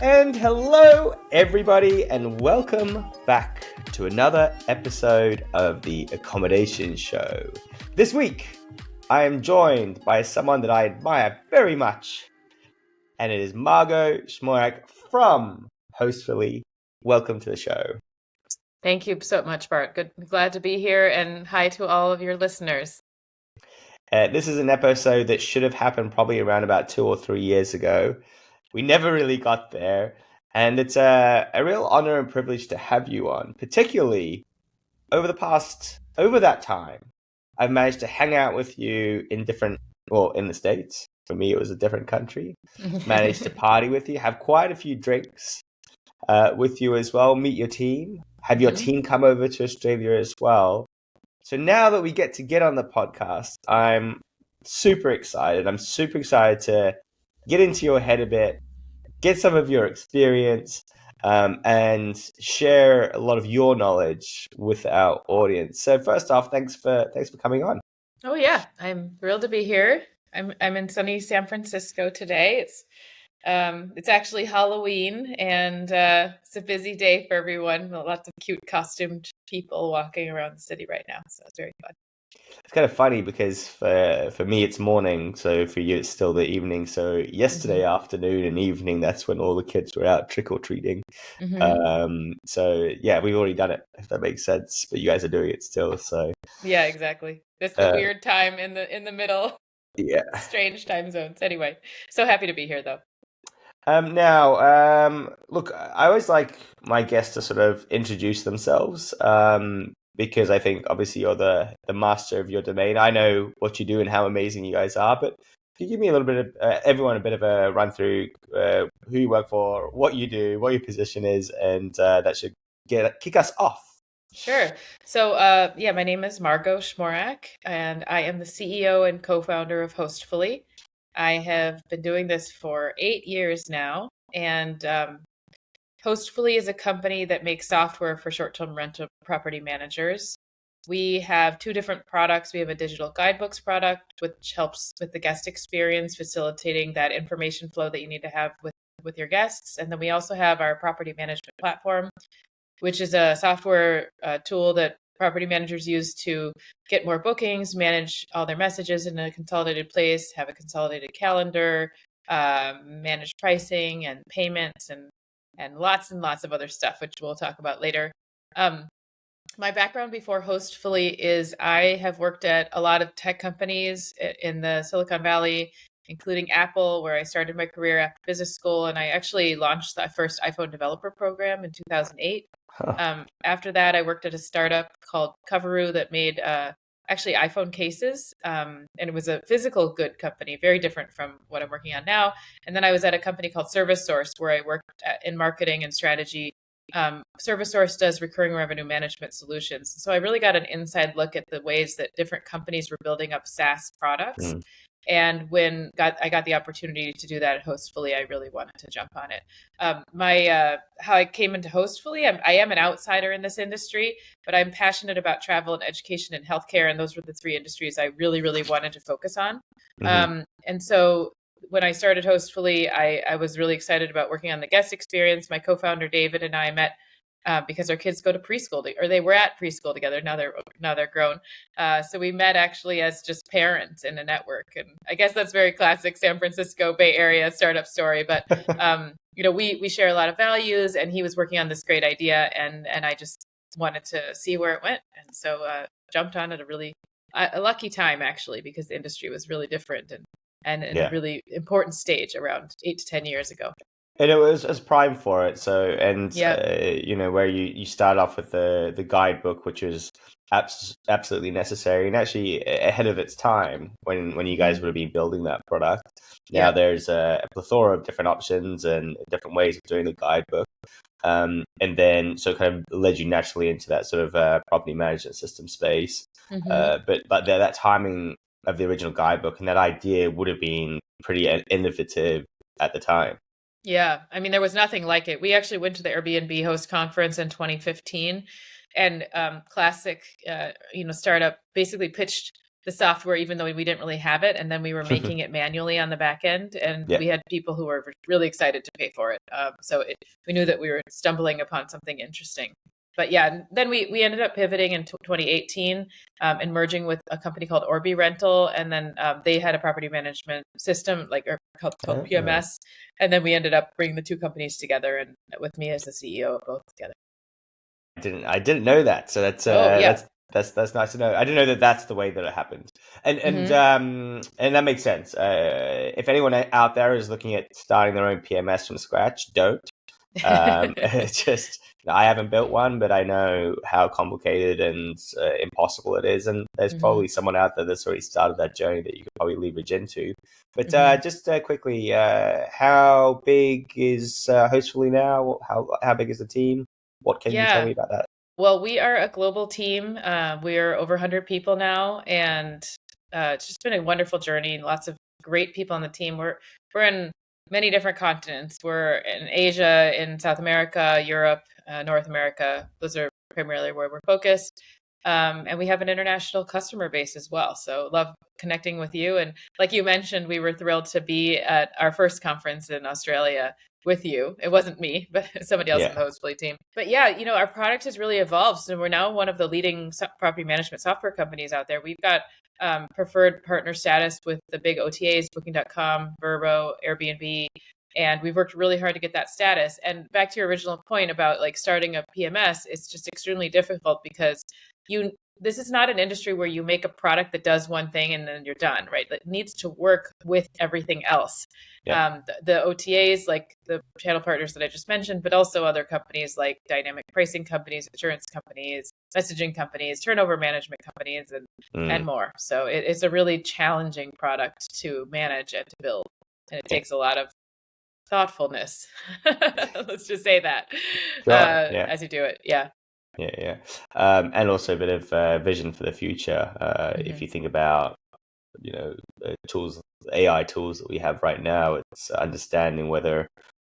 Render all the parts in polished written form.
And hello, everybody, and welcome back to another episode of the Accommodation Show. This week, I am joined by someone that I admire very much, and it is Margot Schmorak from Hostfully. Welcome to the show. Thank you so much, Bart. Glad to be here, and hi to all of your listeners. This is an episode that should have happened probably around about 2 or 3 years ago. We never really got there, and it's a real honor and privilege to have you on, particularly over that time. I've managed to hang out with you in the States. For me, it was a different country. Managed to party with you, have quite a few drinks with you as well, meet your team, have your team come over to Australia as well. So now that we get on the podcast, I'm super excited. I'm super excited to get into your head a bit, get some of your experience, and share a lot of your knowledge with our audience. So first off, thanks for coming on. Oh yeah, I'm thrilled to be here. I'm in sunny San Francisco today. It's actually Halloween, and it's a busy day for everyone. Lots of cute costumed people walking around the city right now, so it's very fun. It's kind of funny because for me it's morning, so for you it's still the evening. So yesterday afternoon and evening, that's when all the kids were out trick or treating. So yeah, we've already done it, if that makes sense. But you guys are doing it still, so Yeah, exactly. This is the weird time in the middle. Yeah, Strange time zones. Anyway, so happy to be here though. Look, I always like my guests to sort of introduce themselves, because I think obviously you're the master of your domain. I know what you do and how amazing you guys are, but can you give me a little bit of everyone a bit of a run through who you work for, what you do, what your position is, and that should kick us off. Sure. So, my name is Margot Schmorak, and I am the CEO and co-founder of Hostfully. I have been doing this for 8 years now, and Hostfully is a company that makes software for short-term rental property managers. We have two different products. We have a digital guidebooks product, which helps with the guest experience, facilitating that information flow that you need to have with your guests. And then we also have our property management platform, which is a software tool that property managers use to get more bookings, manage all their messages in a consolidated place, have a consolidated calendar, manage pricing and payments and lots of other stuff, which we'll talk about later. My background before Hostfully is I have worked at a lot of tech companies in the Silicon Valley, including Apple, where I started my career after business school, and I actually launched the first iPhone developer program in 2008. After that, I worked at a startup called Coveroo that made actually iPhone cases, and it was a physical good company, very different from what I'm working on now. And then I was at a company called Service Source, where I worked in marketing and strategy. Service Source does recurring revenue management solutions. So I really got an inside look at the ways that different companies were building up SaaS products. And when I got the opportunity to do that at Hostfully, I really wanted to jump on it. How I came into Hostfully, I am an outsider in this industry, but I'm passionate about travel and education and healthcare, and those were the three industries I really, really wanted to focus on. And so when I started Hostfully, I was really excited about working on the guest experience. My co-founder David and I met because our kids go to preschool, or they were at preschool together. Now they're grown. So we met actually as just parents in a network, and I guess that's very classic San Francisco Bay Area startup story. But we share a lot of values, and he was working on this great idea, and I just wanted to see where it went, and so jumped on at a really a lucky time actually, because the industry was really different and in a really important stage around 8 to 10 years ago. And it was as prime for it. So, and where you start off with the guidebook, which is absolutely necessary and actually ahead of its time when you guys would have been building that product. Now there's a plethora of different options and different ways of doing the guidebook. And then so it kind of led you naturally into that sort of property management system space. But that timing of the original guidebook and that idea would have been pretty innovative at the time. Yeah, I mean, there was nothing like it. We actually went to the Airbnb host conference in 2015, and classic, startup basically pitched the software, even though we didn't really have it. And then we were making it manually on the back end. And Yeah. we had people who were really excited to pay for it. We knew that we were stumbling upon something interesting. But yeah, then we ended up pivoting in 2018 and merging with a company called Orbi Rental. And then they had a property management system called Uh, PMS. And then we ended up bringing the two companies together and with me as the CEO of both together. I didn't know that. So Oh, yeah. that's nice to know. I didn't know that that's the way that it happened. Hmm. And that makes sense. If anyone out there is looking at starting their own PMS from scratch, don't. It's just I haven't built one, but I know how complicated and impossible it is, and there's Hmm. probably someone out there that's already started that journey that you could probably leverage into. But Hmm. just quickly, how big is Hostfully now? How big is the team? What can you tell me Yeah. about that? Well, we are a global team. We are over 100 people now, and it's just been a wonderful journey. Lots of great people on the team. We're in many different continents. We're in Asia, in South America, Europe, North America. Those are primarily where we're focused. And we have an international customer base as well. So love connecting with you. And like you mentioned, we were thrilled to be at our first conference in Australia with you. It wasn't me, but somebody else on the Yeah, Hostfully team. But yeah, our product has really evolved. So we're now one of the leading property management software companies out there. We've got preferred partner status with the big OTAs, Booking.com, Vrbo, Airbnb. And we've worked really hard to get that status. And back to your original point about like starting a PMS, it's just extremely difficult because you this is not an industry where you make a product that does one thing and then you're done, right? It needs to work with everything else. yeah, The OTAs, like the channel partners that I just mentioned, but also other companies like dynamic pricing companies, insurance companies, messaging companies, turnover management companies, and mm, more. So it's a really challenging product to manage and to build, and it yeah, takes a lot of thoughtfulness. Let's just say that sure, yeah. as you do it. Yeah. Yeah, yeah. And also a bit of vision for the future. If Hmm. you think about, tools, AI tools that we have right now, it's understanding whether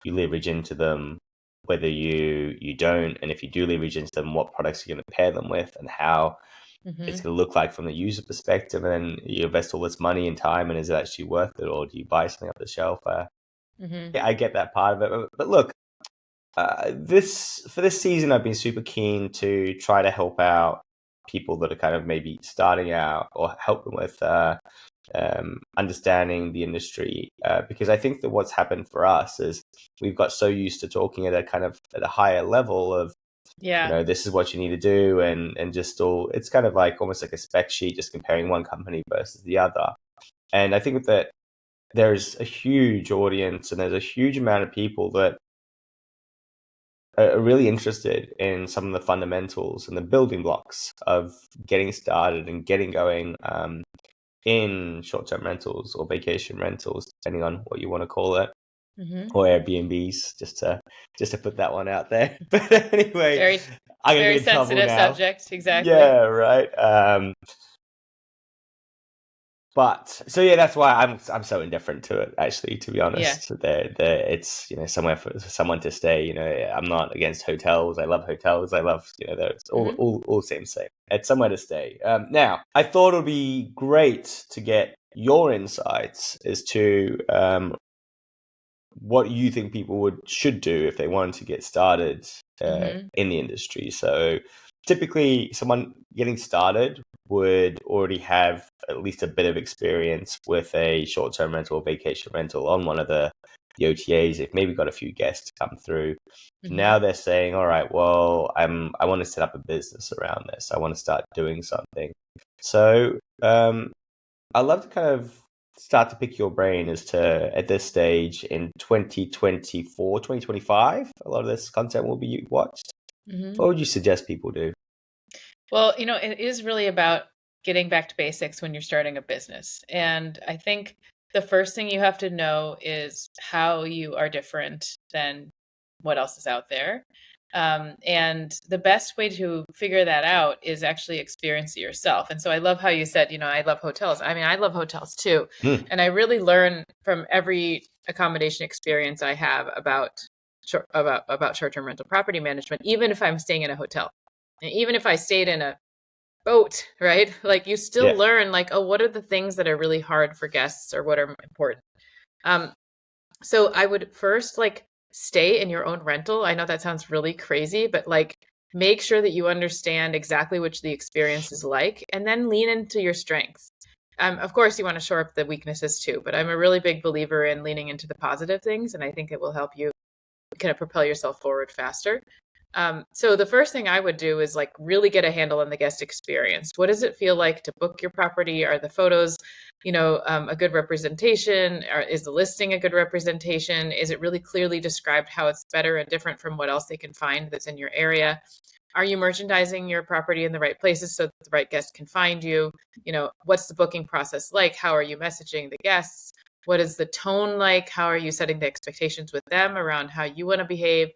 you leverage into them, whether you don't, and if you do leverage into them, what products you're going to pair them with, and how it's Hmm. going to look like from the user perspective. And then you invest all this money and time, and is it actually worth it, or do you buy something off the shelf? Hmm. Yeah, I get that part of it, but look. This for this season, I've been super keen to try to help out people that are kind of maybe starting out or help them with understanding the industry. Because I think that what's happened for us is we've got so used to talking at a kind of at a higher level of Yeah. this is what you need to do, and just all it's kind of like almost like a spec sheet, just comparing one company versus the other. And I think that there's a huge audience and there's a huge amount of people that are really interested in some of the fundamentals and the building blocks of getting started and getting going in short-term rentals or vacation rentals, depending on what you want to call it, Hmm. or Airbnbs, just to put that one out there. But anyway, Very, I'm gonna very get in trouble sensitive now. subject. Exactly. Yeah, right. But so yeah, that's why I'm so indifferent to it. Actually, to be Yeah. honest, it's somewhere for someone to stay. I'm not against hotels. I love hotels. I love it's Hmm. all same. It's somewhere to stay. Now, I thought it would be great to get your insights as to what you think people should do if they wanted to get started Hmm. in the industry. So typically, someone getting started would already have at least a bit of experience with a short-term rental or vacation rental on one of the OTAs. They've maybe got a few guests come through. Hmm. Now they're saying, all right, well, I want to set up a business around this. I want to start doing something. So I'd love to kind of start to pick your brain as to, at this stage in 2024, 2025, a lot of this content will be watched. Hmm. What would you suggest people do? Well, it is really about getting back to basics when you're starting a business. And I think the first thing you have to know is how you are different than what else is out there. And the best way to figure that out is actually experience it yourself. And so I love how you said, I love hotels. I mean, I love hotels too. Hmm. And I really learn from every accommodation experience I have about short-term rental property management, even if I'm staying in a hotel. And even if I stayed in a boat, right? Like you still Yeah. learn like, oh, what are the things that are really hard for guests or what are important? Um, so I would first like stay in your own rental. I know that sounds really crazy, but like make sure that you understand exactly which the experience is like and then lean into your strengths. Of course, you want to shore up the weaknesses too, but I'm a really big believer in leaning into the positive things, and I think it will help you kind of propel yourself forward faster. So the first thing I would do is like really get a handle on the guest experience. What does it feel like to book your property? Are the photos, a good representation? Or is the listing a good representation? Is it really clearly described how it's better and different from what else they can find that's in your area? Are you merchandising your property in the right places so that the right guest can find you? What's the booking process like? How are you messaging the guests? What is the tone like? How are you setting the expectations with them around how you want to behave?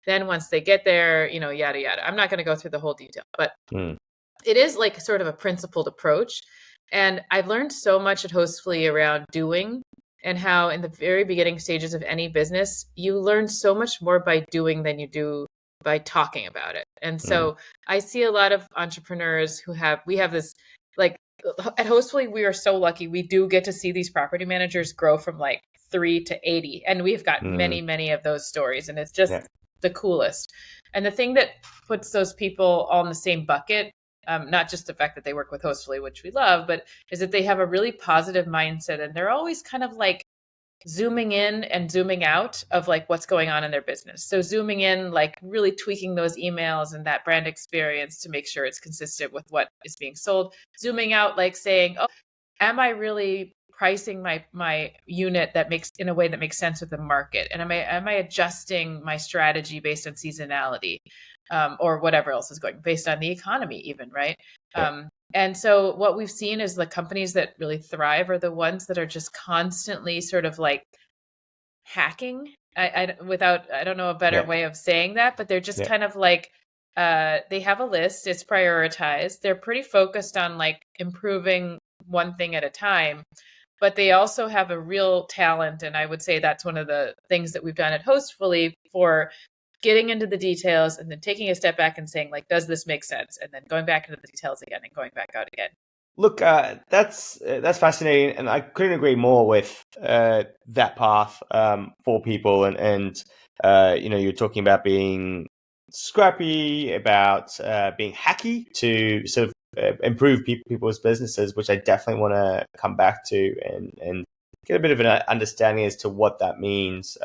Then once they get there, yada, yada. I'm not going to go through the whole detail, but Mm. it is like sort of a principled approach. And I've learned so much at Hostfully around doing and how in the very beginning stages of any business, you learn so much more by doing than you do by talking about it. And Mm. so I see a lot of entrepreneurs we have this like at Hostfully, we are so lucky. We do get to see these property managers grow from like 3 to 80. And we've got Mm. many, many of those stories. And it's just Yeah. the coolest. And the thing that puts those people all in the same bucket, not just the fact that they work with Hostfully, which we love, but is that they have a really positive mindset and they're always kind of like zooming in and zooming out of like what's going on in their business. So zooming in, like really tweaking those emails and that brand experience to make sure it's consistent with what is being sold. Zooming out, like saying, oh, am I really pricing my unit that makes in a way that makes sense with the market? And am I adjusting my strategy based on seasonality, or whatever else is going based on the economy, even, right? Yeah. And so what we've seen is the companies that really thrive are the ones that are just constantly sort of like hacking. I don't know a better Yeah. way of saying that, but they're just Yeah. kind of like they have a list, it's prioritized. They're pretty focused on like improving one thing at a time, but they also have a real talent. And I would say that's one of the things that we've done at Hostfully for getting into the details and then taking a step back and saying, like, does this make sense? And then going back into the details again and going back out again. Look, that's fascinating, and I couldn't agree more with that path for people. And you're talking about being scrappy, about being hacky to sort of improve people's businesses, which I definitely want to come back to and get a bit of an understanding as to what that means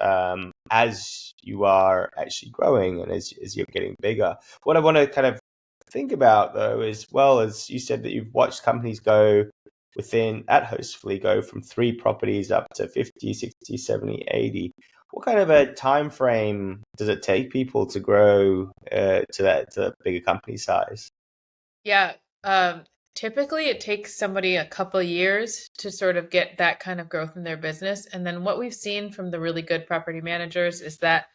as you are actually growing and as you're getting bigger. What I want to kind of think about though is, well, as you said, that you've watched companies go within at Hostfully go from 3 properties up to 50, 60, 70, 80. What kind of a time frame does it take people to grow to that bigger company size? Yeah. Typically, it takes somebody a couple years to sort of get that kind of growth in their business. And then what we've seen from the really good property managers is that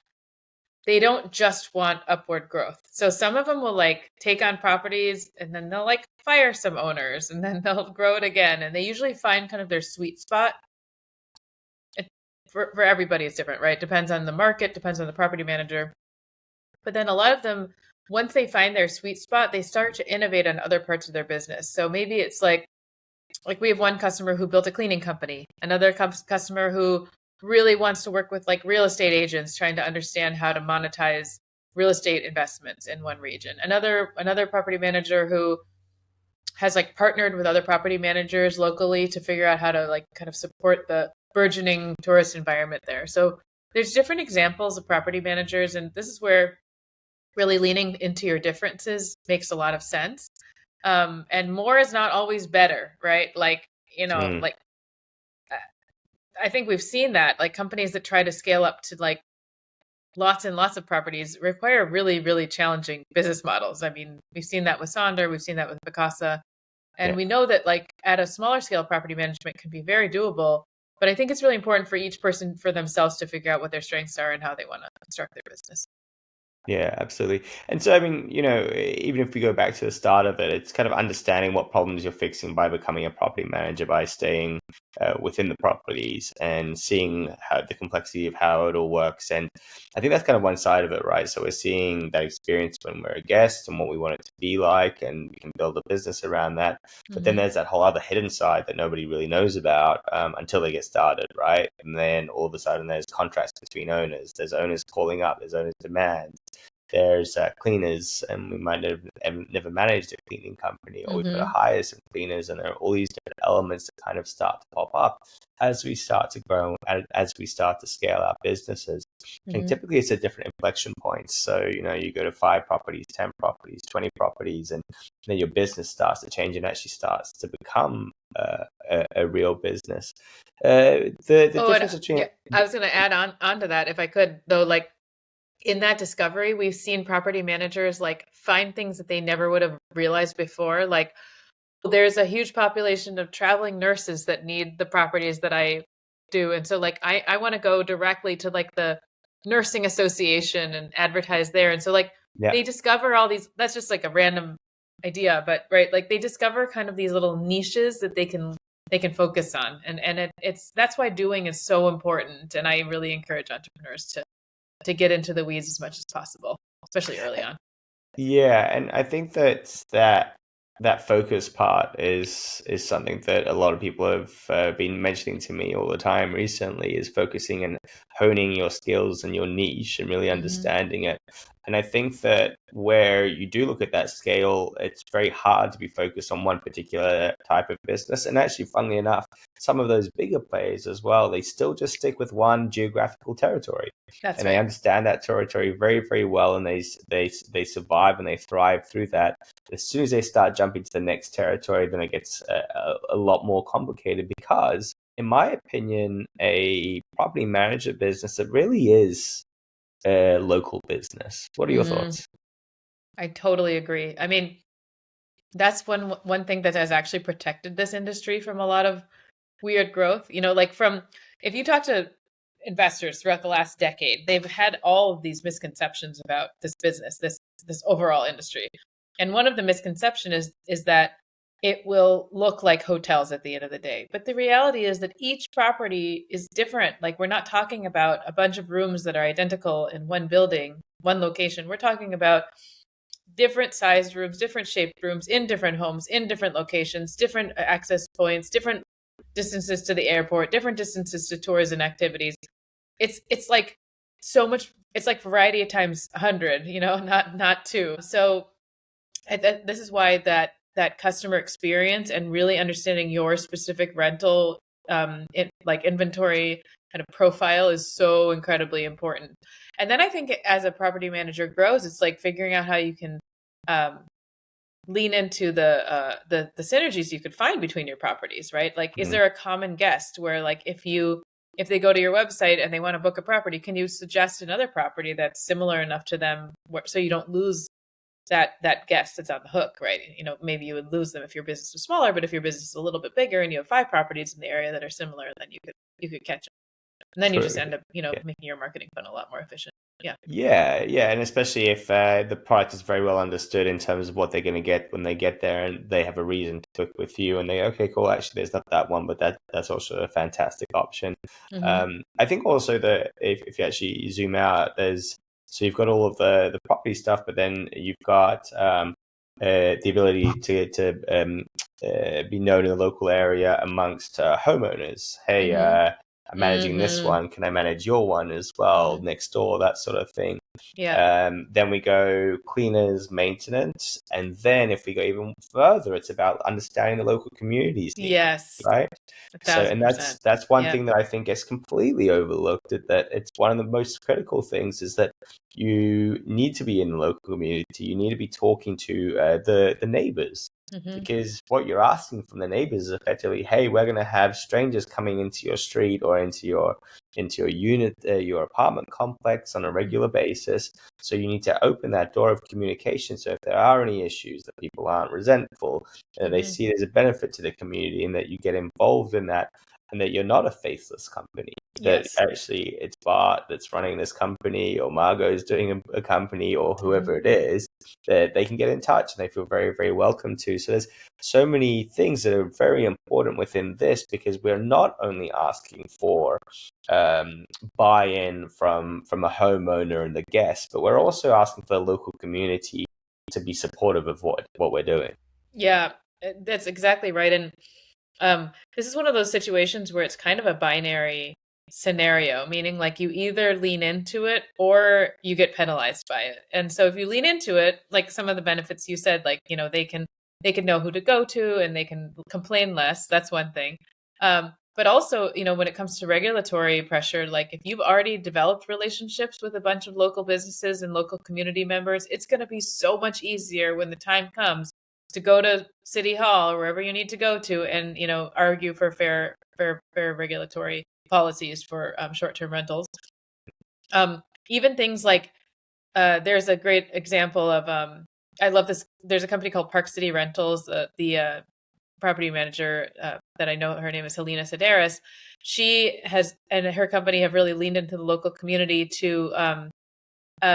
they don't just want upward growth. So some of them will like take on properties and then they'll like fire some owners and then they'll grow it again. And they usually find kind of their sweet spot. It, for everybody, it's different, right? Depends on the market, depends on the property manager. But then a lot of them, once they find their sweet spot, they start to innovate on other parts of their business. So maybe it's like we have one customer who built a cleaning company, another customer who really wants to work with like real estate agents trying to understand how to monetize real estate investments in one region. Another property manager who has like partnered with other property managers locally to figure out how to like kind of support the burgeoning tourist environment there. So there's different examples of property managers, and this is where really leaning into your differences makes a lot of sense. And more is not always better, right? Like, Mm. like I think we've seen that like companies that try to scale up to like lots and lots of properties require really, really challenging business models. I mean, we've seen that with Sonder, we've seen that with Picasa, and Yeah. we know that like at a smaller scale, property management can be very doable. But I think it's really important for each person for themselves to figure out what their strengths are and how they want to construct their business. Yeah, absolutely. And so, I mean, even if we go back to the start of it, it's kind of understanding what problems you're fixing by becoming a property manager, by staying within the properties and seeing how the complexity of how it all works. And I think that's kind of one side of it, right? So we're seeing that experience when we're a guest and what we want it to be like, and we can build a business around that. But then Hmm. there's that whole other hidden side that nobody really knows about until they get started, right? And then all of a sudden there's contracts between owners. There's owners calling up. There's owners' demands. There's cleaners, and we might never managed a cleaning company, or we've got to Hmm. hire some cleaners, and there are all these different elements that kind of start to pop up as we start to grow, as we start to scale our businesses. And Hmm. typically it's at different inflection points. So, you go to 5 properties, 10 properties, 20 properties, and then your business starts to change and actually starts to become a real business. The Oh, and difference between yeah, I was going to add on to that if I could, though, like in that discovery, we've seen property managers like find things that they never would have realized before. Like there's a huge population of traveling nurses that need the properties that I do. And so like I want to go directly to like the nursing association and advertise there. And so like yeah. they discover all these, that's just like a random idea, but right, like they discover kind of these little niches that they can focus on. It's that's why doing is so important. And I really encourage entrepreneurs to get into the weeds as much as possible, especially early on. Yeah, and I think that focus part is something that a lot of people have been mentioning to me all the time recently, is focusing and honing your skills and your niche and really Hmm. understanding it. And I think that where you do look at that scale, it's very hard to be focused on one particular type of business. And actually, funnily enough, some of those bigger players as well, they still just stick with one geographical territory, That's and they right. understand that territory very, very well, and they survive and they thrive through that. As soon as they start jumping to the next territory, then it gets a lot more complicated, because, in my opinion, a property management business, it really is a local business. What are your Hmm. thoughts? I totally agree. I mean, that's one thing that has actually protected this industry from a lot of weird growth. Like from if you talk to investors throughout the last decade, they've had all of these misconceptions about this business, this overall industry. And one of the misconception is that it will look like hotels at the end of the day. But the reality is that each property is different. Like we're not talking about a bunch of rooms that are identical in one building, one location. We're talking about different sized rooms, different shaped rooms in different homes, in different locations, different access points, different distances to the airport, different distances to tours and activities. It's like so much. It's like variety times 100. Not two. So this is why that customer experience and really understanding your specific rental like inventory kind of profile is so incredibly important. And then I think as a property manager grows, it's like figuring out how you can um, lean into the synergies you could find between your properties, right? Like, is Mhm. there a common guest where like if they go to your website and they want to book a property, can you suggest another property that's similar enough to them so you don't lose that guest that's on the hook, right? Maybe you would lose them if your business was smaller, but if your business is a little bit bigger and you have 5 properties in the area that are similar, then you could catch them, and then you just True. end up Yeah. making your marketing fund a lot more efficient. Yeah. Yeah, yeah, and especially if the product is very well understood in terms of what they're going to get when they get there, and they have a reason to book with you, and they, okay, cool, actually, there's not that one, but that's also a fantastic option. Hmm. I think also that if you actually zoom out, so you've got all of the property stuff, but then you've got the ability to be known in the local area amongst homeowners. Hey, Hmm. I'm managing this Hmm. one. Can I manage your one as well Hmm. next door? That sort of thing. Yeah. Then we go cleaners, maintenance, and then if we go even further, it's about understanding the local community's needs, Yes. right? A So, thousand and that's percent. that's one Yeah. thing that I think gets completely overlooked. That it's one of the most critical things, is that you need to be in the local community. You need to be talking to the neighbors, Hmm. because what you're asking from the neighbors is effectively, hey, we're going to have strangers coming into your street or into your unit, your apartment complex on a regular basis. So you need to open that door of communication. So if there are any issues, that people aren't resentful, they Hmm. see it as a benefit to the community, and that you get involved in that. and that you're not a faceless company, that Yes. actually it's Bart that's running this company, or Margot is doing a company, or whoever it is, that they can get in touch and they feel very, very welcome to. So there's so many things that are very important within this, because we're not only asking for buy-in from a homeowner and the guest, but we're also asking for the local community to be supportive of what we're doing. Yeah, that's exactly right. And this is one of those situations where it's kind of a binary scenario, meaning like you either lean into it or you get penalized by it. And so if you lean into it, like some of the benefits you said, like, they can know who to go to and they can complain less. That's one thing. But also, when it comes to regulatory pressure, like if you've already developed relationships with a bunch of local businesses and local community members, it's going to be so much easier when the time comes to go to city hall or wherever you need to go to and argue for fair regulatory policies for short-term rentals. Even things like there's a great example of I love this. There's a company called Park City Rentals. The property manager that I know, her name is Helena Sedaris. She has, and her company have really leaned into the local community to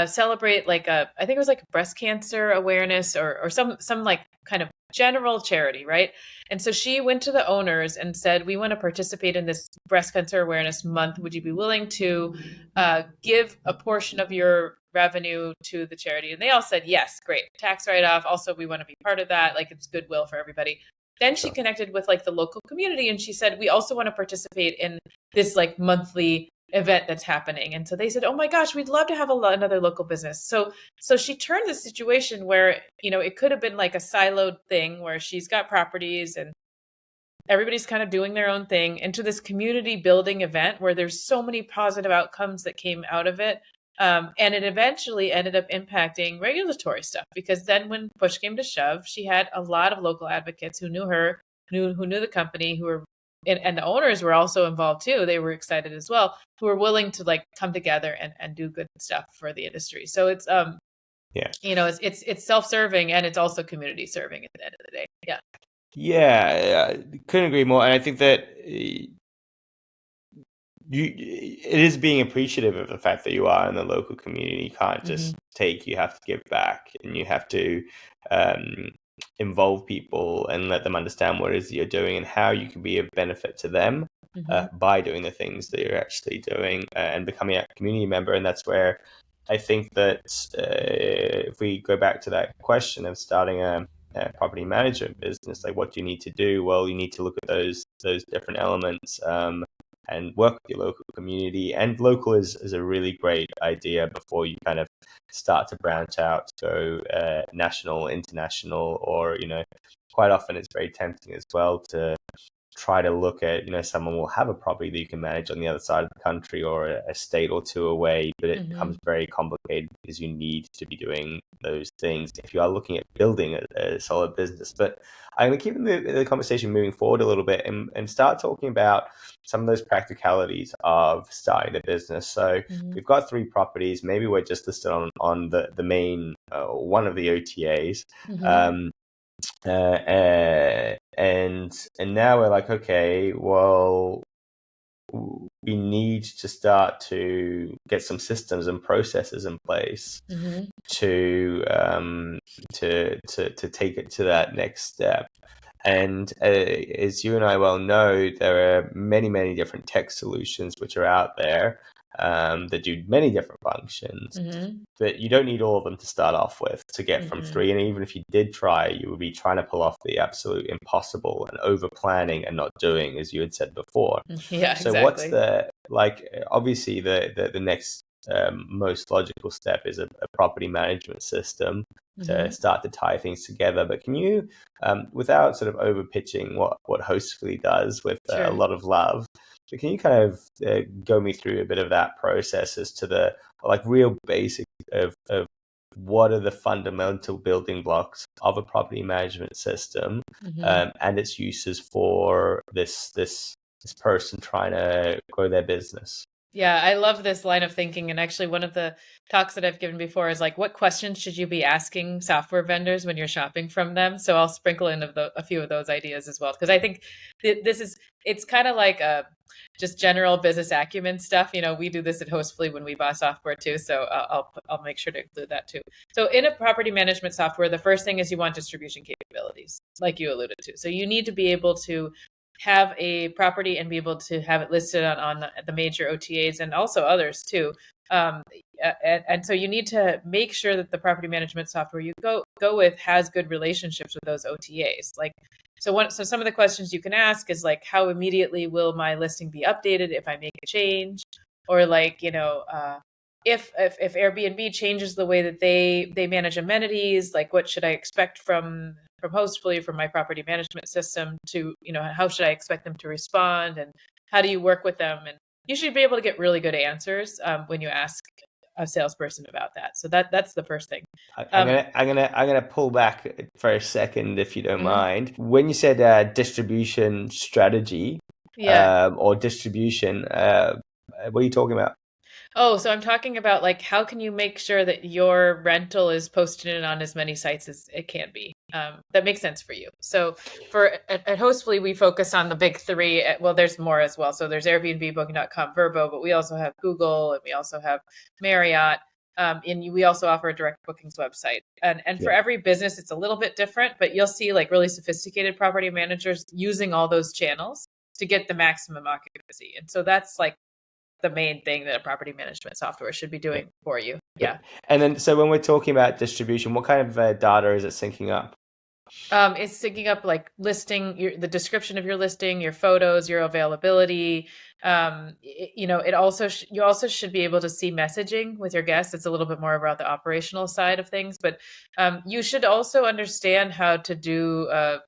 celebrate like I think it was like breast cancer awareness or some like kind of general charity, right? And so she went to the owners and said, "We want to participate in this breast cancer awareness month. Would you be willing to give a portion of your revenue to the charity?" And they all said, "Yes, great, tax write off. Also, we want to be part of that. Like it's goodwill for everybody." Then she Sure. connected with like the local community and she said, "We also want to participate in this like monthly event that's happening." And so they said, "Oh my gosh, we'd love to have another local business." So she turned the situation where, it could have been like a siloed thing where she's got properties and everybody's kind of doing their own thing, into this community building event where there's so many positive outcomes that came out of it. And it eventually ended up impacting regulatory stuff, because then when push came to shove, she had a lot of local advocates who knew her, who knew the company, who were, and the owners were also involved too. They were excited as well, who were willing to like come together and do good stuff for the industry. So it's Yeah. it's self-serving and it's also community serving at the end of the day. Yeah. Yeah, I couldn't agree more. And I think that it is being appreciative of the fact that you are in the local community. You can't just Hmm. take, you have to give back, and you have to um, involve people and let them understand what it is that you're doing and how you can be of benefit to them Hmm. by doing the things that you're actually doing, and becoming a community member. And that's where I think that if we go back to that question of starting a property management business, like what do you need to do? Well, you need to look at those different elements. And work with your local community. And local is a really great idea before you kind of start to branch out to go national, international, or, quite often it's very tempting as well to try to look at, someone will have a property that you can manage on the other side of the country or a state or two away, but it Hmm. becomes very complicated because you need to be doing those things if you are looking at building a solid business. But I'm going to keep the conversation moving forward a little bit and start talking about some of those practicalities of starting a business. So Hmm. we've got three properties. Maybe we're just listed on the main one of the OTAs. Hmm. Um, and now we're like, okay, well, we need to start to get some systems and processes in place Hmm. to take it to that next step. And as you and I well know, there are many, many different tech solutions which are out there that do many different functions. Hmm. But you don't need all of them to start off with to get from Hmm. three. And even if you did try, you would be trying to pull off the absolute impossible and over planning and not doing, as you had said before. Yeah, So what's exactly. the, like, obviously the next most logical step is a property management system to Hmm. start to tie things together. But can you, without sort of over pitching what Hostfully does with a Sure. lot of love, but can you kind of go me through a bit of that process as to the like real basics of what are the fundamental building blocks of a property management system, Hmm. and its uses for this person trying to grow their business? Yeah, I love this line of thinking. And actually, one of the talks that I've given before is like, what questions should you be asking software vendors when you're shopping from them? So I'll sprinkle in a few of those ideas as well, because I think this is it's kind of like just general business acumen stuff. You know, we do this at Hostfully when we buy software too. So I'll make sure to include that too. So in a property management software, the first thing is you want distribution capabilities, like you alluded to. So you need to be able to have a property and be able to have it listed on the major OTAs and also others too. Um, and so you need to make sure that the property management software you go with has good relationships with those OTAs. Like, so some of the questions you can ask is like, how immediately will my listing be updated if I make a change, or like, if Airbnb changes the way that they manage amenities, like what should I expect from Hostfully, from my property management system, to, how should I expect them to respond, and how do you work with them? And you should be able to get really good answers when you ask a salesperson about that. So that's the first thing. I'm Um, gonna pull back for a second, if you don't mhm. mind. When you said distribution strategy Yeah. or distribution, what are you talking about? Oh, so I'm talking about like how can you make sure that your rental is posted on as many sites as it can be? That makes sense for you. So at Hostfully, we focus on the big three. Well, there's more as well. So there's Airbnb, Booking.com, Verbo, but we also have Google, and we also have Marriott. And we also offer a direct bookings website. And for Yeah. every business, it's a little bit different, but you'll see like really sophisticated property managers using all those channels to get the maximum occupancy. And so that's like the main thing that a property management software should be Yeah. doing for you. Yeah. Yeah. And then, so when we're talking about distribution, what kind of data is it syncing up? It's syncing up like the description of your listing, your photos, your availability. It also you also should be able to see messaging with your guests. It's a little bit more about the operational side of things, but you should also understand how to do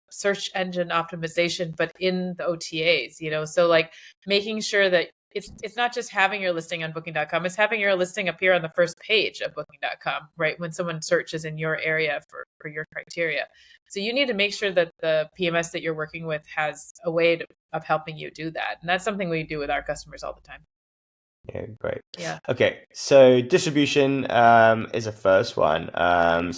search engine optimization, but in the OTAs. So like making sure that it's not just having your listing on Booking.com; it's having your listing appear on the first page of Booking.com, right? When someone searches in your area for your criteria. So you need to make sure that the PMS that you're working with has a way of helping you do that. And that's something we do with our customers all the time. Yeah, great. Yeah. Okay, so distribution is a first one. Hmm.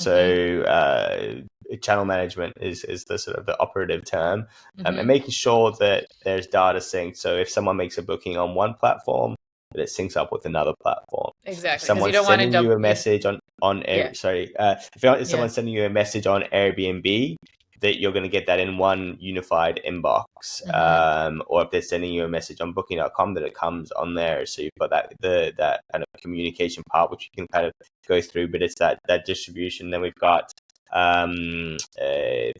Channel management is the sort of the operative term, and Hmm. making sure that there's data synced. So if someone makes a booking on one platform, that it syncs up with another platform. If Exactly. Because you someone's don't want to sending you double. a message on Yeah. if Yeah. someone's sending you a message on Airbnb, that you're going to get that in one unified inbox, Hmm. or if they're sending you a message on booking.com, that it comes on there. So you've got that kind of communication part, which you can kind of go through, but it's that distribution. Then we've got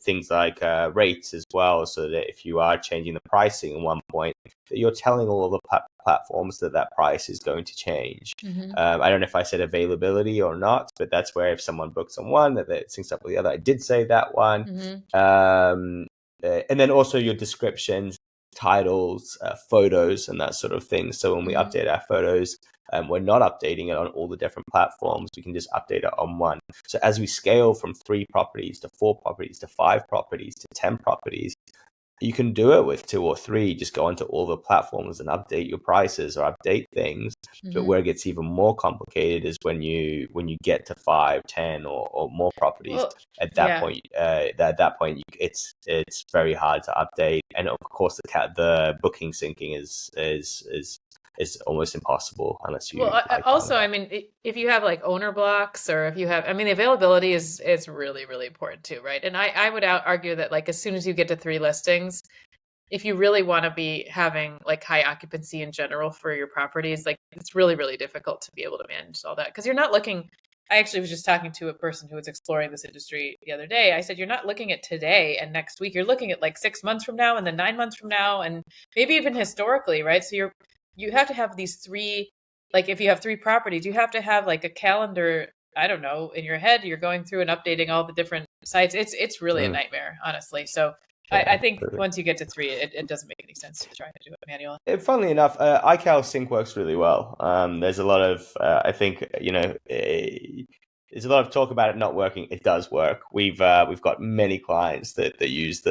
things like rates as well, so that if you are changing the pricing at one point, that you're telling all of the platforms that price is going to change. Hmm. I don't know if I said availability or not, but that's where if someone books on one, that it syncs up with the other. I did say that one. Hmm. Um, and then also your descriptions, titles, photos, and that sort of thing. So when we Hmm. update our photos, we're not updating it on all the different platforms. We can just update it on one. So as we scale from 3 properties to 4 properties to 5 properties to 10 properties, you can do it with 2 or 3. Just go onto all the platforms and update your prices or update things. But Hmm. where it gets even more complicated is when you get to 5, 10, or more properties. Well, At that yeah. point, it's very hard to update. And of course, the booking syncing is almost impossible unless Well, you icon also, it. I mean, if you have like owner blocks, or if you have, I mean, the availability is really, really important too, right? And I would argue that like as soon as you get to 3 listings, if you really want to be having like high occupancy in general for your properties, like it's really, really difficult to be able to manage all that, because you're not looking. I actually was just talking to a person who was exploring this industry the other day. I said, you're not looking at today and next week. You're looking at like 6 months from now, and then 9 months from now, and maybe even historically, right? So you have to have these three, like if you have 3 properties, you have to have like a calendar. I don't know, in your head, you're going through and updating all the different sites. It's really a Mm, nightmare, honestly. So I yeah, think absolutely. once you get to 3, it doesn't make any sense to try to do it manually. Funnily enough, iCal Sync works really well. There's a lot of, I think, there's a lot of talk about it not working. It does work. We've got many clients that use Hmm.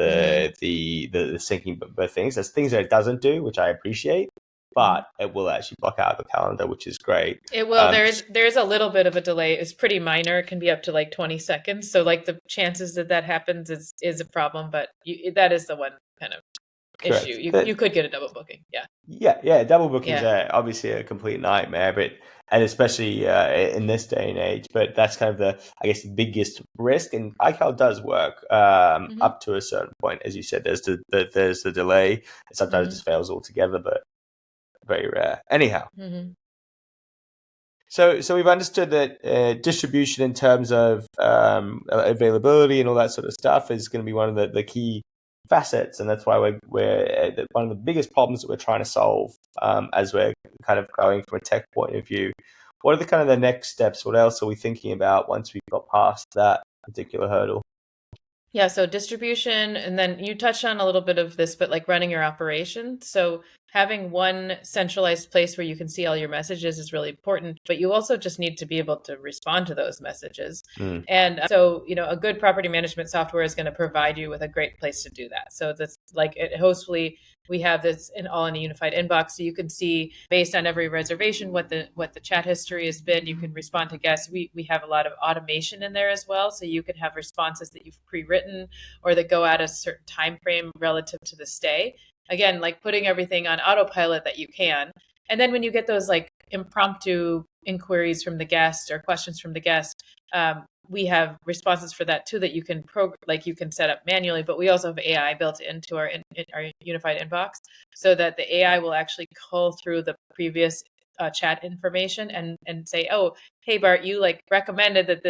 the syncing but things. There's things that it doesn't do, which I appreciate. but it will actually block out the calendar, which is great. It will. There's a little bit of a delay. It's pretty minor. It can be up to like 20 seconds. So like the chances that that happens is a problem, but that is the one kind of issue. Correct. You could get a double booking. Yeah. Yeah. Double bookings Yeah. are obviously a complete nightmare, and especially in this day and age. But that's kind of the biggest risk. And iCal does work Mm-hmm. up to a certain point, as you said. There's the delay. And sometimes it Mm-hmm. just fails altogether, but very rare. Anyhow. Mm-hmm. So we've understood that distribution in terms of availability and all that sort of stuff is going to be one of the key facets, and that's why we're one of the biggest problems that we're trying to solve as we're kind of going from a tech point of view. What are the kind of the next steps? What else are we thinking about once we've got past that particular hurdle? Yeah, so distribution, and then you touched on a little bit of this, but like running your operation. So having one centralized place where you can see all your messages is really important, but you also just need to be able to respond to those messages. Mm. And so, a good property management software is going to provide you with a great place to do that. So that's like at Hostfully, we have this all in a unified inbox, so you can see based on every reservation what the chat history has been. You can respond to guests. We have a lot of automation in there as well, so you can have responses that you've pre-written or that go at a certain time frame relative to the stay. Again, like putting everything on autopilot that you can. And then when you get those like impromptu inquiries from the guest or questions from the guest, we have responses for that too that you can you can set up manually, but we also have AI built into our unified inbox so that the AI will actually cull through the previous chat information and say, oh, hey Bart, you like recommended that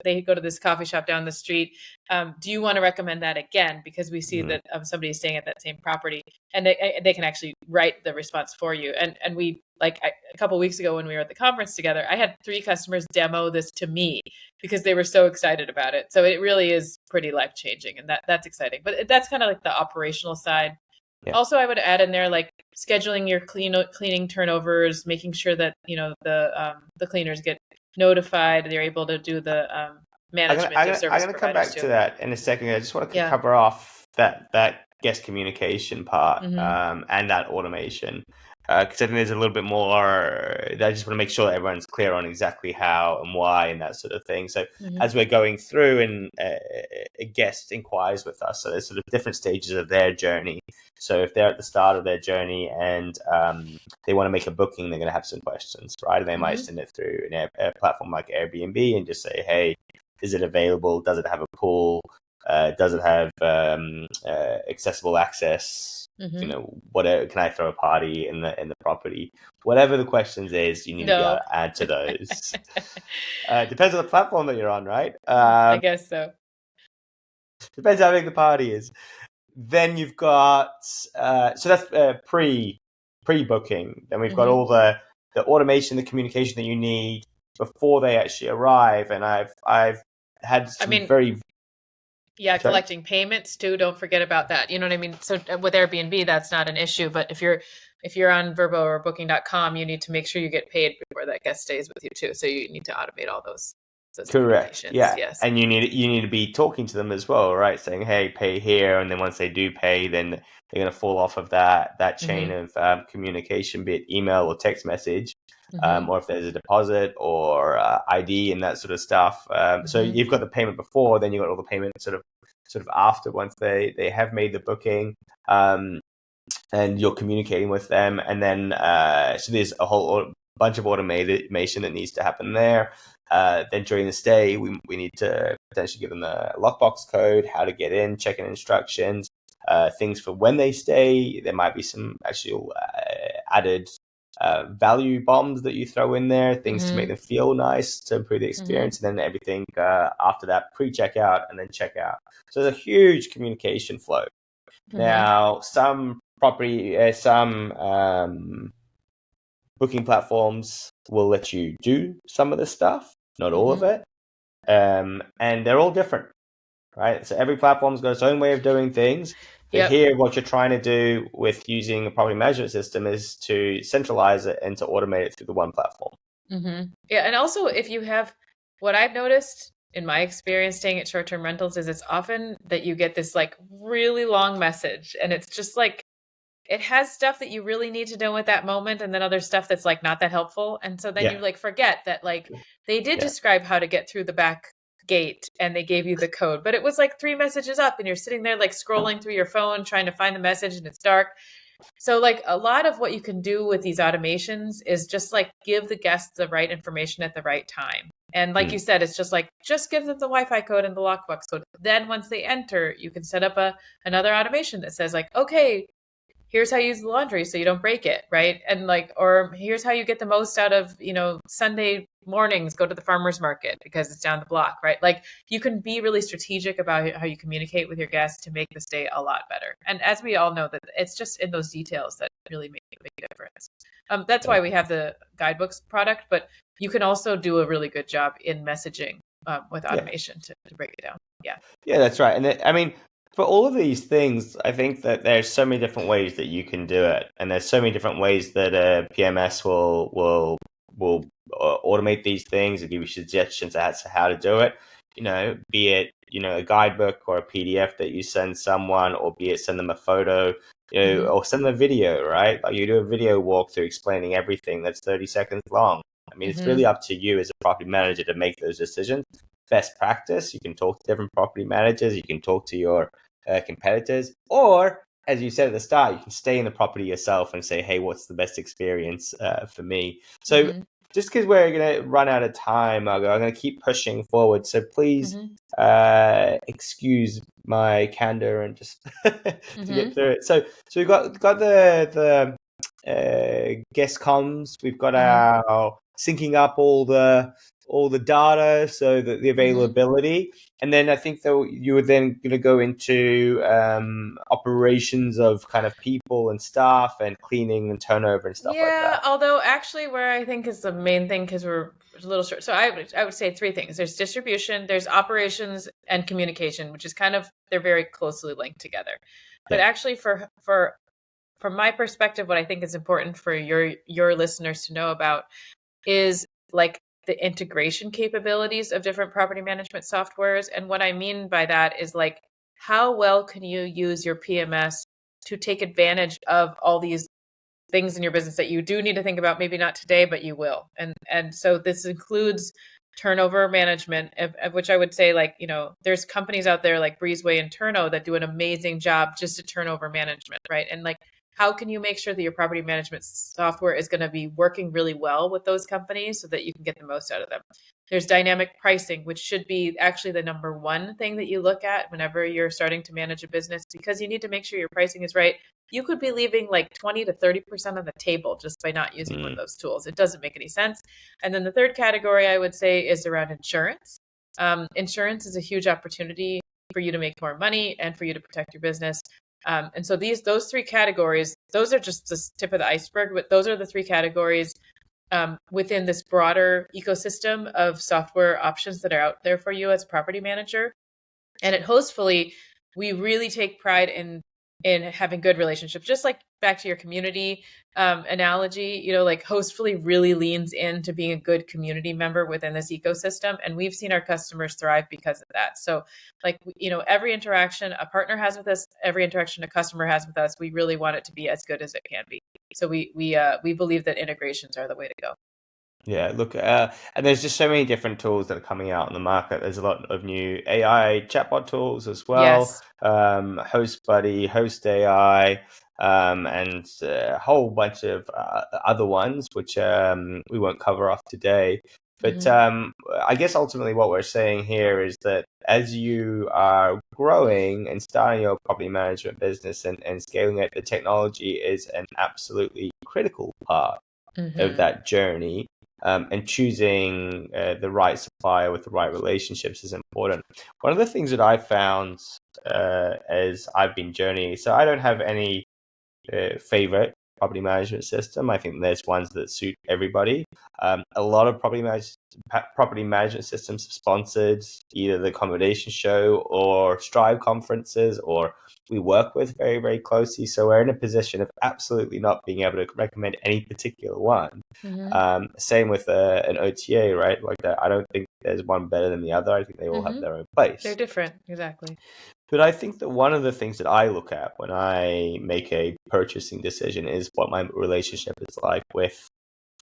they go to this coffee shop down the street. Do you want to recommend that again? Because we see that somebody is staying at that same property, and they can actually write the response for you. And we a couple of weeks ago when we were at the conference together, I had 3 customers demo this to me because they were so excited about it. So it really is pretty life changing, and that's exciting. But that's kind of like the operational side. Yeah. Also, I would add in there like scheduling your cleaning turnovers, making sure that the cleaners get notified, they're able to do the management of I'm service gonna come providers back too. to that in a second. I just want to Yeah. cover off that guest communication part Mm-hmm. and that automation because I think there's a little bit more. I just want to make sure that everyone's clear on exactly how and why and that sort of thing. So Mm-hmm. as we're going through and a guest inquires with us, so there's sort of different stages of their journey. So if they're at the start of their journey and they want to make a booking, they're going to have some questions, right? And they might Mm-hmm. send it through a platform like Airbnb and just say, hey, is it available? Does it have a pool? Does it have accessible access? Mm-hmm. What can I throw a party in the property? Whatever the questions is, you need to be able No. to answer those. Depends on the platform that you're on, right? I guess so. Depends how big the party is. Then you've got so that's pre-booking. Then we've got Mm-hmm. all the automation, the communication that you need before they actually arrive. And I've had I some mean, very yeah, sorry. collecting payments too. Don't forget about that. You know what I mean? So with Airbnb, that's not an issue. But if you're on Verbo or Booking.com, you need to make sure you get paid before that guest stays with you too. So you need to automate all those Correct. communications. Yeah. Yes. And you need to be talking to them as well, right? Saying, "Hey, pay here," and then once they do pay, then they're going to fall off of that chain Mm-hmm. of communication, be it email or text message, Mm-hmm. or if there's a deposit or ID and that sort of stuff. So Mm-hmm. you've got the payment before, then you've got all the payment sort of after once they have made the booking. And you're communicating with them, and then so there's a whole bunch of automation that needs to happen there. Then during the stay, we need to potentially give them a lockbox code, how to get in, check-in instructions, things for when they stay. There might be some actual added value bombs that you throw in there, things to make Mm-hmm. them feel nice to improve the Mm-hmm. experience, and then everything after that pre-checkout and then checkout. So there's a huge communication flow. Mm-hmm. Now, some booking platforms will let you do some of this stuff, not all of Mm-hmm. it, and they're all different, right? So every platform's got its own way of doing things. But Yep. here, what you're trying to do with using a property management system is to centralize it and to automate it through the one platform. Mm-hmm. Yeah, and also if you have what I've noticed in my experience staying at short-term rentals is it's often that you get this like really long message, and it's just like it has stuff that you really need to know at that moment, and then other stuff that's like not that helpful. And so then you Yeah. like forget that like they did Yeah. describe how to get through the back gate and they gave you the code, but it was like 3 messages up and you're sitting there like scrolling through your phone trying to find the message and it's dark. So like a lot of what you can do with these automations is just like give the guests the right information at the right time. And like Mm. you said, it's just like just give them the Wi-Fi code and the lockbox code. Then once they enter, you can set up another automation that says like, okay, here's how you use the laundry so you don't break it, right? And like, or here's how you get the most out of, Sunday mornings, go to the farmer's market because it's down the block, right? Like you can be really strategic about how you communicate with your guests to make this day a lot better. And as we all know, that it's just in those details that really make a big difference. That's Yeah. why we have the Guidebooks product, but you can also do a really good job in messaging with Yeah. automation to break it down. Yeah. Yeah, that's right. And I mean, for all of these things, I think that there's so many different ways that you can do it, and there's so many different ways that a PMS will automate these things and give you suggestions as to how to do it. Be it a guidebook or a PDF that you send someone, or be it send them a photo, Mm-hmm. or send them a video, right? Like you do a video walkthrough explaining everything that's 30 seconds long. I mean, it's Mm-hmm. really up to you as a property manager to make those decisions. Best practice, you can talk to different property managers, you can talk to your competitors, or as you said at the start, you can stay in the property yourself and say, hey, what's the best experience for me? So Mm-hmm. just because we're going to run out of time, Margot, I'm going to keep pushing forward. So please Mm-hmm. excuse my candor and just to get Mm-hmm. through it. So we've got the guest comms. We've got Mm-hmm. our syncing up all the data, so that the Mm-hmm. availability, and then I think that you were then going to go into operations of kind of people and staff and cleaning and turnover and stuff like Yeah, that. although actually where I think is the main thing because we're a little short. So I would say three things. There's distribution, there's operations and communication, which is kind of they're very closely linked together. But Yeah. actually for from my perspective, what I think is important for your listeners to know about is like the integration capabilities of different property management softwares. And what I mean by that is like how well can you use your PMS to take advantage of all these things in your business that you do need to think about, maybe not today, but you will. And so this includes turnover management, of which I would say, like, there's companies out there like Breezeway and Turno that do an amazing job just at turnover management, right? And like, how can you make sure that your property management software is going to be working really well with those companies so that you can get the most out of them? There's dynamic pricing, which should be actually the number one thing that you look at whenever you're starting to manage a business, because you need to make sure your pricing is right. You could be leaving like 20 to 30% on the table just by not using one of Mm. those tools. It doesn't make any sense. And then the third category I would say is around insurance. Insurance is a huge opportunity for you to make more money and for you to protect your business. And so those three categories, those are just the tip of the iceberg, but those are the three categories within this broader ecosystem of software options that are out there for you as a property manager. And at Hostfully, we really take pride in having good relationships. Just like back to your community analogy, like Hostfully really leans into being a good community member within this ecosystem, and we've seen our customers thrive because of that. So, like, every interaction a partner has with us, every interaction a customer has with us, we really want it to be as good as it can be. So we believe that integrations are the way to go. Yeah, look, and there's just so many different tools that are coming out on the market. There's a lot of new AI chatbot tools as well, Yes. Host Buddy, Host AI, and a whole bunch of other ones, which we won't cover off today. But Hmm. I guess ultimately what we're saying here is that as you are growing and starting your property management business and scaling it, the technology is an absolutely critical part of Hmm. that journey, and choosing the right supplier with the right relationships is important. One of the things that I found as I've been journeying, so I don't have any favorite property management system. I think there's ones that suit everybody. A lot of property management systems have sponsored either the Accommodation show or Strive conferences, or we work with very, very closely. So we're in a position of absolutely not being able to recommend any particular one. Hmm. Same with an OTA, right? Like that, I don't think there's one better than the other. I think they all have Hmm. their own They're place. different, exactly. But I think that one of the things that I look at when I make a purchasing decision is what my relationship is like with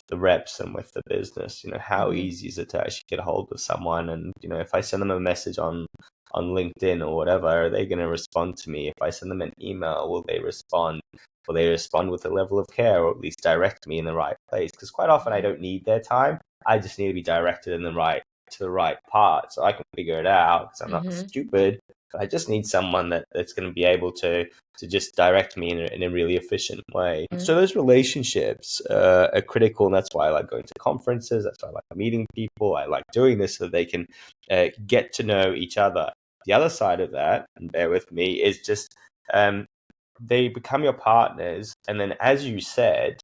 the reps and with the business. How Mm-hmm. easy is it to actually get a hold of someone? And if I send them a message on LinkedIn or whatever, are they going to respond to me? If I send them an email, will they respond? Will they respond with a level of care, or at least direct me in the right place? Because quite often I don't need their time. I just need to be directed to the right part, so I can figure it out. Because I'm not Mm-hmm. stupid. But I just need someone that's going to be able to just direct me in a really efficient way. So those relationships are critical, and that's why I like going to conferences. That's why I like meeting people. I like doing this so that they can get to know each other. The other side of that, and bear with me, is just they become your partners, and then, as you said,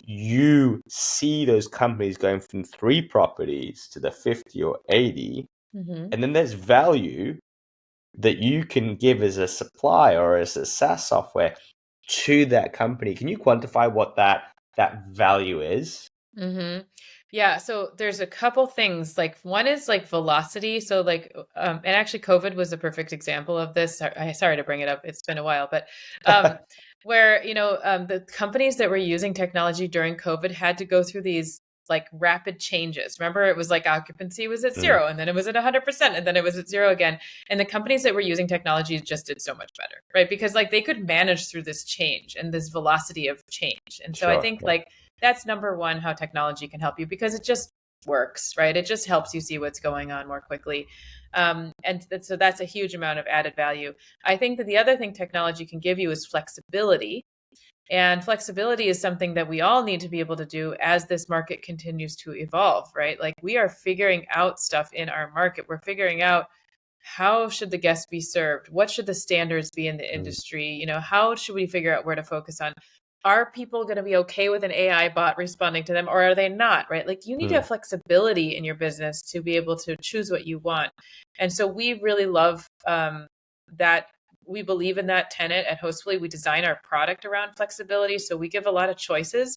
you see those companies going from 3 properties to the 50 or 80, Mm-hmm. and then there's value that you can give as a supplier or as a SaaS software to that company. Can you quantify what that value is? Mm-hmm. Yeah, so there's a couple things. Like one is like velocity. So and actually COVID was a perfect example of this. Sorry to bring it up. It's been a while, but where, the companies that were using technology during COVID had to go through these like rapid changes. Remember, it was like occupancy was at Mm, zero, and then it was at 100%, and then it was at zero again. And the companies that were using technology just did so much better, right? Because like they could manage through this change and this velocity of change. And so I sure. think Yeah. like that's number one, how technology can help you, because it just works, right? It just helps you see what's going on more quickly. So that's a huge amount of added value. I think that the other thing technology can give you is flexibility. And flexibility is something that we all need to be able to do as this market continues to evolve, right? Like we are figuring out stuff in our market. We're figuring out how should the guests be served? What should the standards be in the Mm, industry? How should we figure out where to focus on? Are people going to be okay with an AI bot responding to them, or are they not, right? Like you need to mm, have flexibility in your business to be able to choose what you want. And so we really love that. We believe in that tenet at Hostfully. We design our product around flexibility. So we give a lot of choices.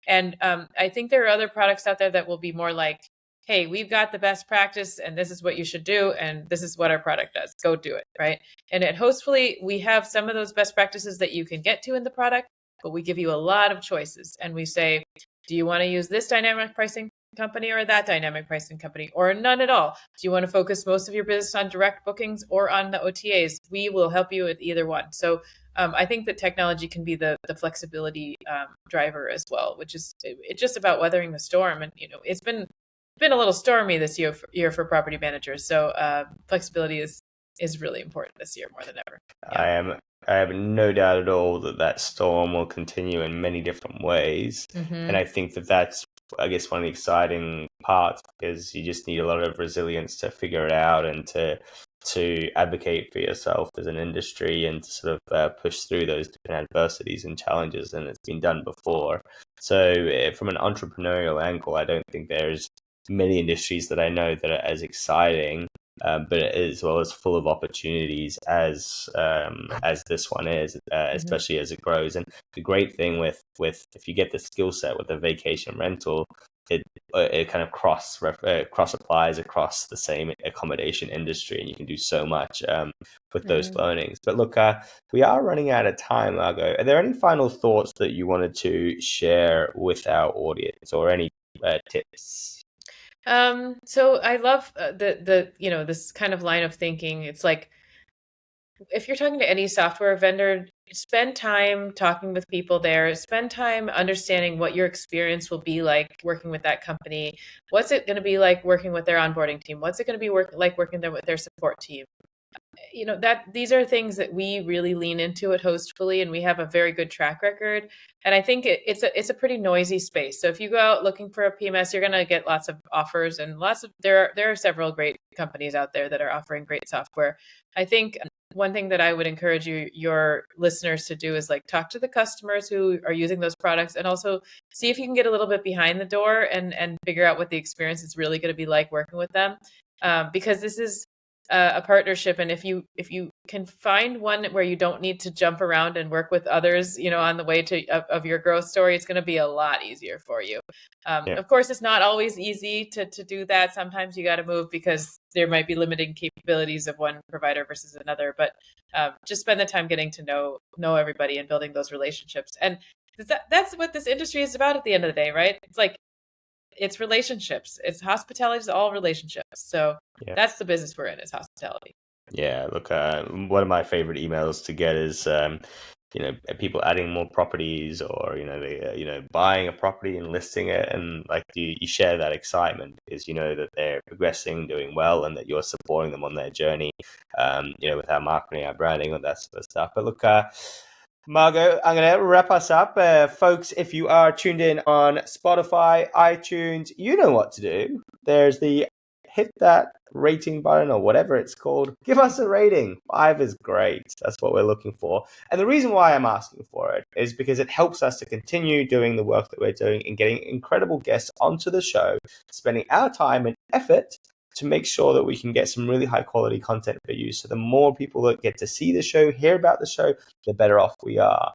And I think there are other products out there that will be more like, hey, we've got the best practice and this is what you should do. And this is what our product does. Go do it. Right. And at Hostfully, we have some of those best practices that you can get to in the product, but we give you a lot of choices. And we say, do you want to use this dynamic pricing company or that dynamic pricing company, or none at all? Do you want to focus most of your business on direct bookings or on the OTAs? We will help you with either one. So I think that technology can be the flexibility driver as well, which is it's just about weathering the storm. And it's been a little stormy this year for property managers. So flexibility is really important this year more than ever. Yeah. I am. I have no doubt at all that that storm will continue in many different ways, and Mm-hmm. I think that that's, I guess, one of the exciting parts, because you just need a lot of resilience to figure it out and to advocate for yourself as an industry and to sort of push through those different adversities and challenges, and it's been done before. So, from an entrepreneurial angle, I don't think there's many industries that I know that are as exciting, but as well as full of opportunities as this one is, Mm-hmm. especially as it grows. And the great thing with if you get the skill set with the vacation rental, it it kind of cross applies across the same accommodation industry, and you can do so much with those Mm-hmm. learnings. But look, we are running out of time, Margot. Are there any final thoughts that you wanted to share with our audience, or any tips? So I love this kind of line of thinking. It's like if you're talking to any software vendor, spend time talking with people there, spend time understanding what your experience will be like working with that company. What's it going to be like working with their onboarding team? What's it going to be like working there with their support team? That these are things that we really lean into at Hostfully, and we have a very good track record. And I think it's a pretty noisy space. So if you go out looking for a PMS, you're going to get lots of offers, and there are several great companies out there that are offering great software. I think one thing that I would encourage your listeners to do is like talk to the customers who are using those products, and also see if you can get a little bit behind the door and figure out what the experience is really going to be like working with them, because this is a partnership. And if you can find one where you don't need to jump around and work with others, on the way of your growth story, it's going to be a lot easier for you. Yeah. Of course, it's not always easy to do that. Sometimes you got to move because there might be limiting capabilities of one provider versus another, but just spend the time getting to know everybody and building those relationships. And that's what this industry is about at the end of the day, right? It's like it's relationships. It's hospitality is all relationships. So Yeah. that's the business we're in, is hospitality. Yeah, look, one of my favorite emails to get is, people adding more properties, or they, buying a property and listing it, and like you share that excitement because you know that they're progressing, doing well, and that you're supporting them on their journey. With our marketing, our branding, all that sort of stuff. But look, Margot, I'm going to wrap us up. Folks, if you are tuned in on Spotify, iTunes, you know what to do. There's the hit that rating button or whatever it's called. Give us a rating. 5 is great. That's what we're looking for. And the reason why I'm asking for it is because it helps us to continue doing the work that we're doing and getting incredible guests onto the show, spending our time and effort to make sure that we can get some really high quality content for you. So the more people that get to see the show, hear about the show, the better off we are.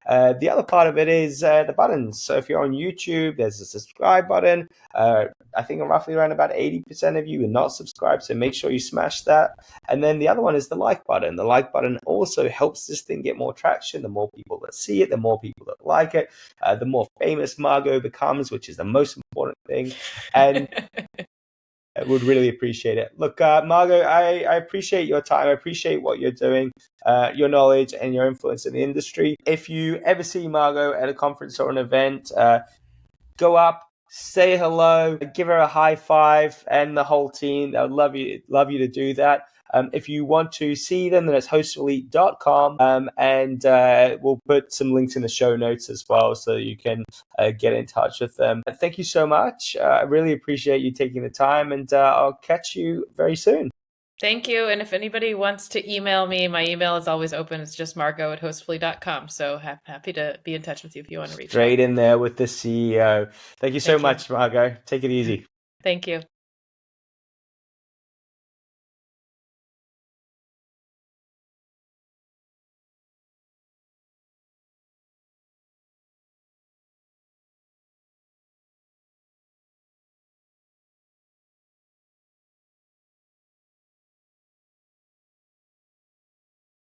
The other part of it is the buttons. So if you're on YouTube, there's a subscribe button. I think roughly around about 80% of you are not subscribed, so make sure you smash that. And then the other one is the like button. The like button also helps this thing get more traction. The more people that see it, the more people that like it, the more famous Margot becomes, which is the most important thing. And I would really appreciate it. Look, Margot, I appreciate your time. I appreciate what you're doing, your knowledge and your influence in the industry. If you ever see Margot at a conference or an event, go up, say hello, give her a high five, and the whole team. I would love you to do that. If you want to see them, then it's hostfully.com, and we'll put some links in the show notes as well, so you can get in touch with them. Thank you so much. I really appreciate you taking the time, and I'll catch you very soon. Thank you. And if anybody wants to email me, my email is always open. It's just margot@hostfully.com. So happy to be in touch with you if you want to reach out. Straight in there with the CEO. Thank you so Thank you. much, Margot. Take it easy. Thank you.